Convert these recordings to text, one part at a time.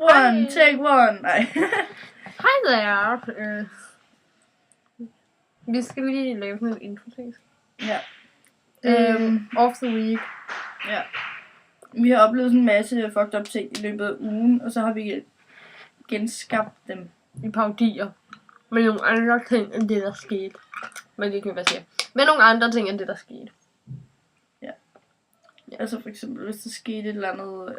One, take one. Nej. Hej der. Vi skal lige lave sådan en introtekst. Ja. Off the week. Ja. Vi har oplevet sådan en masse fucked up ting i løbet af ugen, og så har vi genskabt dem. I paudier. Med nogle andre ting end det, der skete. Men det kan være sige. Med nogle andre ting end det, der skete. Ja. Altså for eksempel, hvis der skete et eller andet...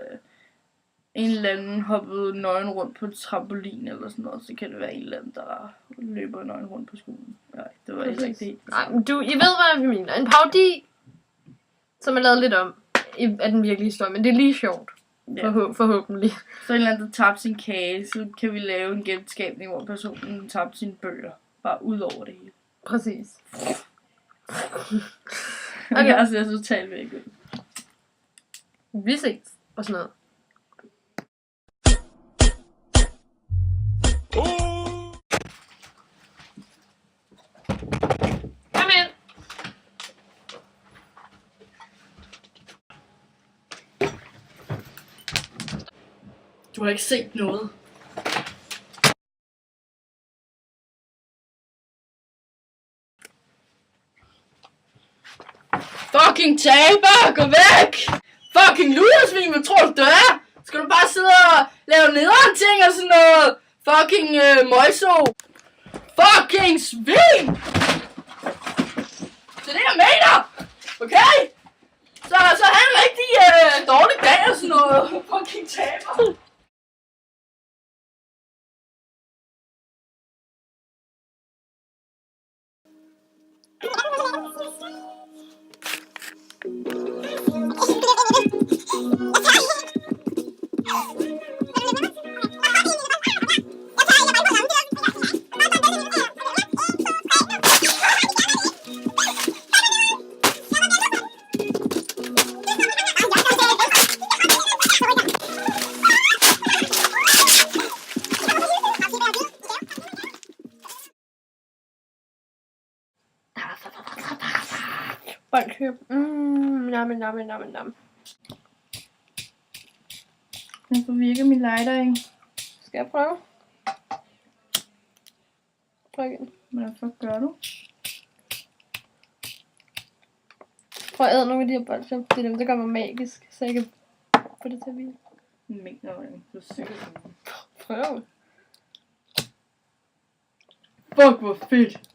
en eller anden hoppede nøgen rundt på et trampolin eller sådan noget, så kan det være en eller anden, der løber nøgen rundt på skolen. Nej, det var ikke helt. Nej, men I ved, hvad jeg mener. En parodi, som er lavet lidt om af den virkelige historie, men det er lige sjovt. Ja. Forhåbentlig. Så en eller anden, der tabte sin kage, så kan vi lave en genskabning, hvor personen tabte sine bøger. Bare ud over det hele. Præcis. Okay. Altså, jeg er totalt væk ud. Vi ses. Og sådan noget. Kom ind. Du har ikke set noget. Fucking taber, gå væk! Fucking ludersvin, hvad tror du er? Skal du bare sidde og lave nederen ting og sådan noget? Fucking møjso. Fucking svin! Det er det, jeg mener! Okay? Så have en rigtig dårlig dag og sådan noget. Fucking taber. Boldkøb. Nam. Den forvirker min lighter, ikke? Skal jeg prøve? Prøv igen. Hvad fuck gør du? Prøv at æde nogle af de her boldkøb. Det er dem, der gør mig magisk, så jeg kan få det til at virke. Mener du ikke? Du er sikkert. Prøv. Fuck, hvor fedt.